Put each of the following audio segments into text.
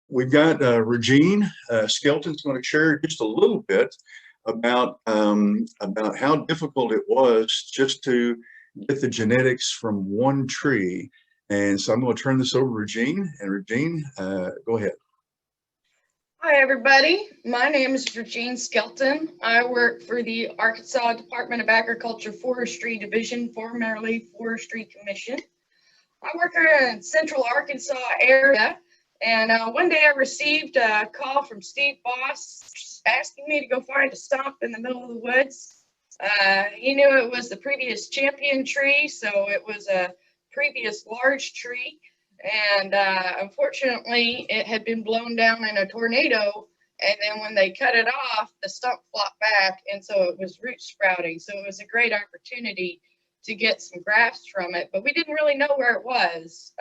we've got Regine Skelton's going to share just a little bit about how difficult it was just to get the genetics from one tree. And so I'm going to turn this over to Regine. And Regine, go ahead. Hi, everybody. My name is Regine Skelton. I work for the Arkansas Department of Agriculture Forestry Division, formerly Forestry Commission. I work in Central Arkansas area, and one day I received a call from Steve Boss asking me to go find a stump in the middle of the woods. He knew it was the previous champion tree, so it was a previous large tree. And unfortunately, it had been blown down in a tornado. And then when they cut it off, the stump flopped back. And so it was root sprouting. So it was a great opportunity to get some grafts from it. But we didn't really know where it was.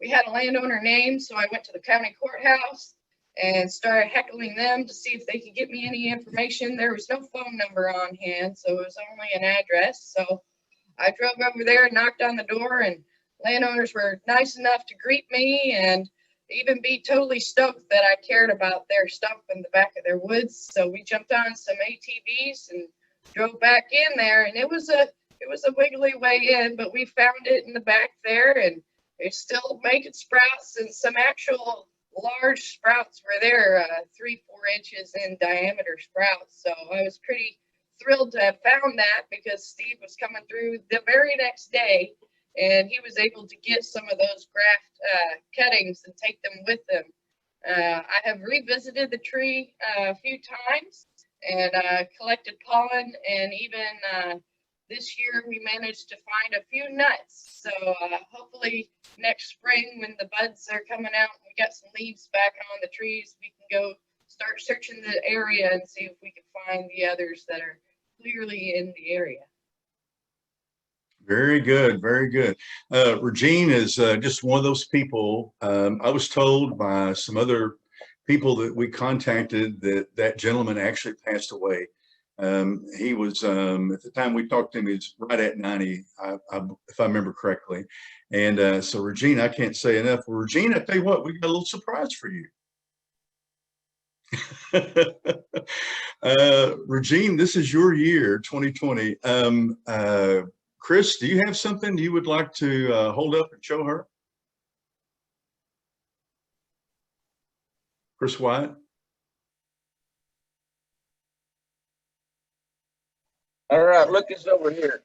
We had a landowner name. So I went to the county courthouse and started heckling them to see if they could get me any information. There was no phone number on hand. So it was only an address. So I drove over there and knocked on the door, and landowners were nice enough to greet me and even be totally stoked that I cared about their stump in the back of their woods. So we jumped on some ATVs and drove back in there, and it was a wiggly way in, but we found it in the back there, and it's still making sprouts, and some actual large sprouts were there, 3-4 inches in diameter sprouts. So I was pretty thrilled to have found that, because Steve was coming through the very next day, and he was able to get some of those graft cuttings and take them with him. I have revisited the tree a few times and collected pollen, and even this year we managed to find a few nuts. So hopefully next spring, when the buds are coming out and we got some leaves back on the trees, we can go start searching the area and see if we can find the others that are clearly in the area. Very good, very good. Regine is just one of those people. I was told by some other people that we contacted that that gentleman actually passed away. He was, at the time we talked to him, he's right at 90, if I remember correctly. And so Regine, I can't say enough. Well, Regine, I tell you what, we got a little surprise for you. Regine, this is your year, 2020. Chris, do you have something you would like to hold up and show her? Chris White? All right, look, it's over here.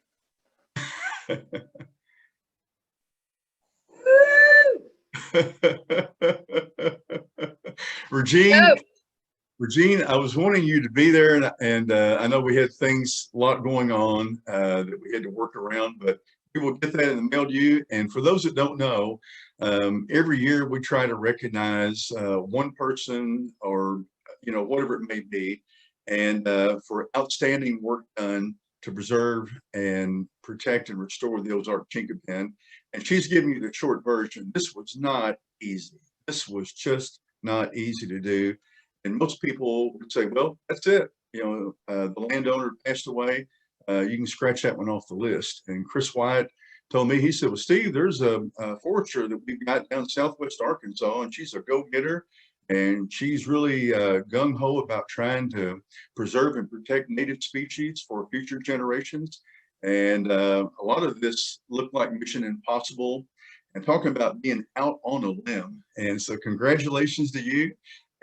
Regine, I was wanting you to be there, and I know we had things, a lot going on that we had to work around, but we will get that in the mail to you. And for those that don't know, every year we try to recognize one person, or whatever it may be, and for outstanding work done to preserve and protect and restore the Ozark Chinquapin. And she's giving you the short version. This was not easy. This was just not easy to do. And most people would say, well, that's it. The landowner passed away. You can scratch that one off the list. And Chris White told me, he said, well, Steve, there's a forester that we've got down Southwest Arkansas, and she's a go-getter. And she's really gung-ho about trying to preserve and protect native species for future generations. And a lot of this looked like Mission Impossible, and talking about being out on a limb. And so congratulations to you.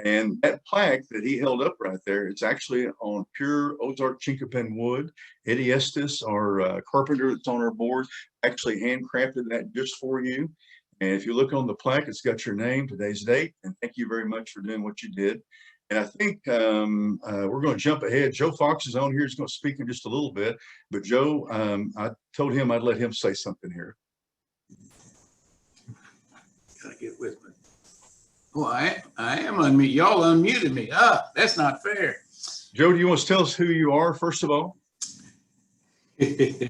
And that plaque that he held up right there, it's actually on pure Ozark Chinquapin wood. Eddie Estes, our carpenter that's on our board, actually handcrafted that just for you. And if you look on the plaque, it's got your name, today's date, and thank you very much for doing what you did. And I think we're going to jump ahead. Joe Fox is on here. He's going to speak in just a little bit. But Joe, I told him I'd let him say something here. Gotta get with me. Well, I am unmuted. Y'all unmuted me. That's not fair. Joe, do you want to tell us who you are, first of all? Yeah,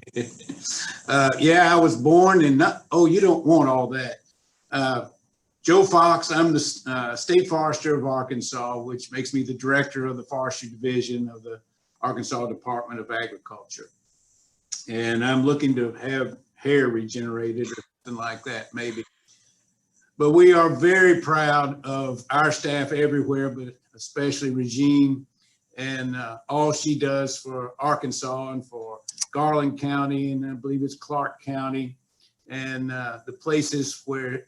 I was born in, you don't want all that. Joe Fox, I'm the State Forester of Arkansas, which makes me the director of the Forestry Division of the Arkansas Department of Agriculture. And I'm looking to have hair regenerated or something like that, maybe. But we are very proud of our staff everywhere, but especially Regine and all she does for Arkansas and for Garland County, and I believe it's Clark County, and the places where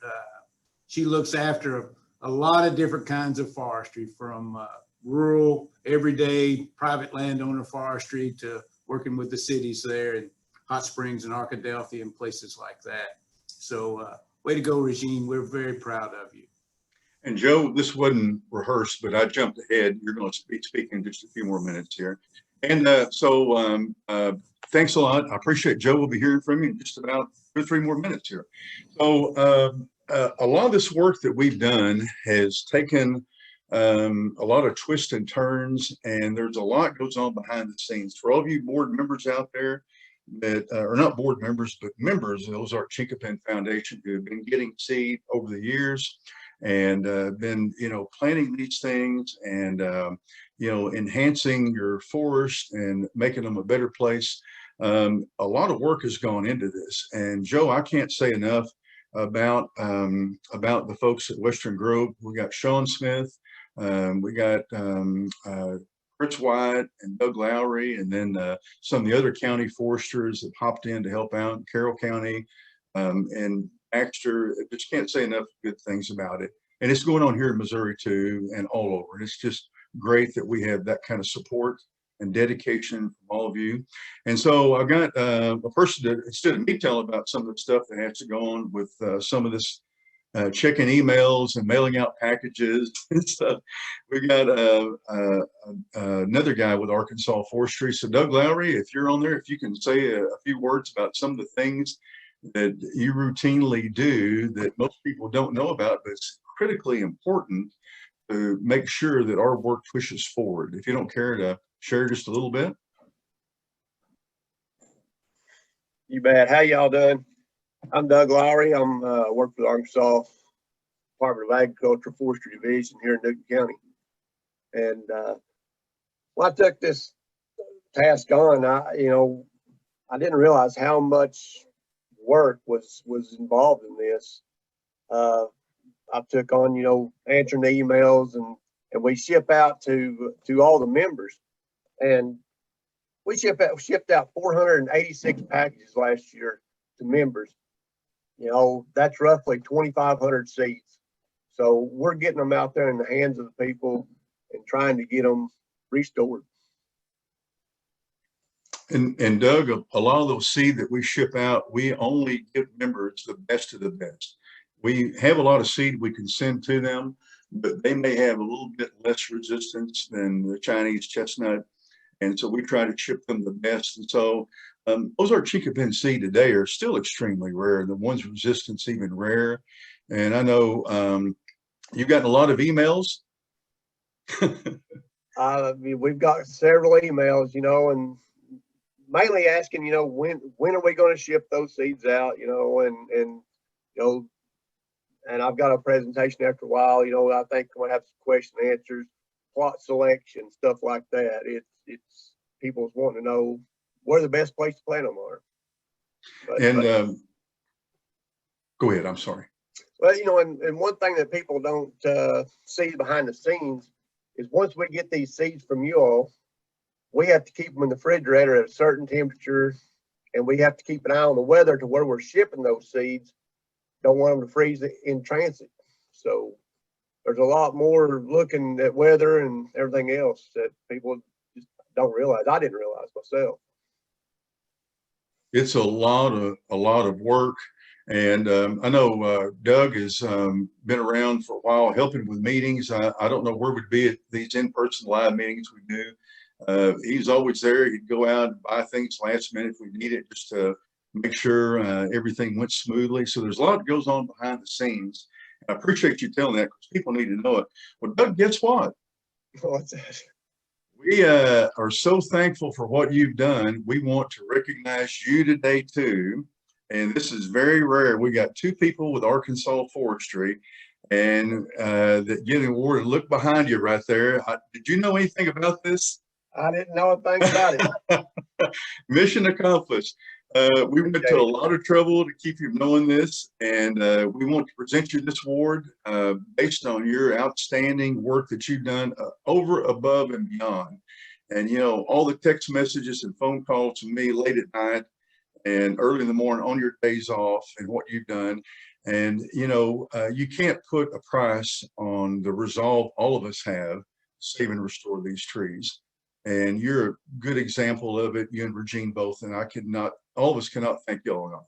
she looks after a lot of different kinds of forestry, from rural, everyday, private landowner forestry to working with the cities there in Hot Springs and Arkadelphia and places like that. So way to go, Regine. We're very proud of you. And Joe, this wasn't rehearsed, but I jumped ahead. You're going to be speaking just a few more minutes here. And thanks a lot. I appreciate Joe. We'll be hearing from you in just about 2 or 3 more minutes here. So a lot of this work that we've done has taken a lot of twists and turns, and there's a lot goes on behind the scenes. For all of you board members out there that are not board members, but members of the Ozark Chinquapin Foundation who have been getting seed over the years, and been, planting these things and, enhancing your forest and making them a better place. A lot of work has gone into this. And Joe, I can't say enough about the folks at Western Grove. We got Sean Smith, we got Chris White and Doug Lowery, and then some of the other county foresters that popped in to help out in Carroll County, and Baxter. Just can't say enough good things about it. And it's going on here in Missouri too, and all over. And it's just great that we have that kind of support and dedication from all of you. And so I've got a person to, instead of me telling about some of the stuff that has to go on with some of this checking emails and mailing out packages and stuff, we got another guy with Arkansas Forestry. So Doug Lowery, if you're on there, if you can say a few words about some of the things that you routinely do that most people don't know about, but it's critically important to make sure that our work pushes forward. If you don't care to share just a little bit. You bet. How y'all doing? I'm Doug Lowery. I'm work for the Arkansas Department of Agriculture Forestry Division here in Newton County. And when I took this task on, I didn't realize how much work was involved in this. I took on, answering the emails, and we ship out to all the members, and we shipped out 486 packages last year to members. That's roughly 2,500 seeds. So we're getting them out there in the hands of the people and trying to get them restored. And Doug, a lot of those seed that we ship out, we only give members the best of the best. We have a lot of seed we can send to them, but they may have a little bit less resistance than the Chinese chestnut. And so we try to ship them the best. And so Ozark Chinquapin seed today are still extremely rare. The ones resistance even rare. And I know you've gotten a lot of emails. We've got several emails, and mainly asking, when are we going to ship those seeds out, and I've got a presentation after a while, I think I'm going to have some question and answers, plot selection, stuff like that. It's people's wanting to know where the best place to plant them are. Go ahead. I'm sorry. Well, and one thing that people don't see behind the scenes is once we get these seeds from you all, we have to keep them in the refrigerator at a certain temperature, and we have to keep an eye on the weather to where we're shipping those seeds. Don't want them to freeze in transit. So there's a lot more looking at weather and everything else that people just don't realize. I didn't realize myself. It's a lot of work. And I know Doug has been around for a while helping with meetings. I don't know where we'd be at these in-person live meetings we do. He's always there. He'd go out and buy things last minute if we need it, just to make sure everything went smoothly. So there's a lot that goes on behind the scenes. And I appreciate you telling that, because people need to know it. Well, Doug, guess what? What's that? We are so thankful for what you've done. We want to recognize you today too. And this is very rare. We got 2 people with Arkansas Forestry and that get an award. And look behind you right there. Did you know anything about this? I didn't know a thing about it. Mission accomplished. We went to a lot of trouble to keep you knowing this, and we want to present you this award based on your outstanding work that you've done over, above, and beyond. And, you know, all the text messages and phone calls to me late at night and early in the morning on your days off and what you've done. And, you know, you can't put a price on the resolve all of us have to save and restore these trees. And you're a good example of it, you and Regine both, and all of us cannot thank y'all enough.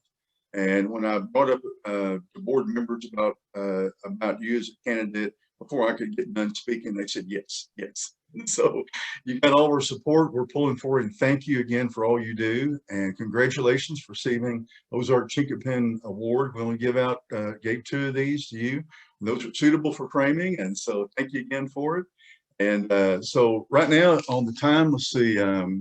And when I brought up the board members about you as a candidate, before I could get done speaking, they said, yes, yes. So you got all our support. We're pulling for it, and thank you again for all you do. And congratulations for receiving Ozark Chinquapin Award. We only gave 2 of these to you. Those are suitable for framing, and so thank you again for it. And so right now on the time, let's see, we're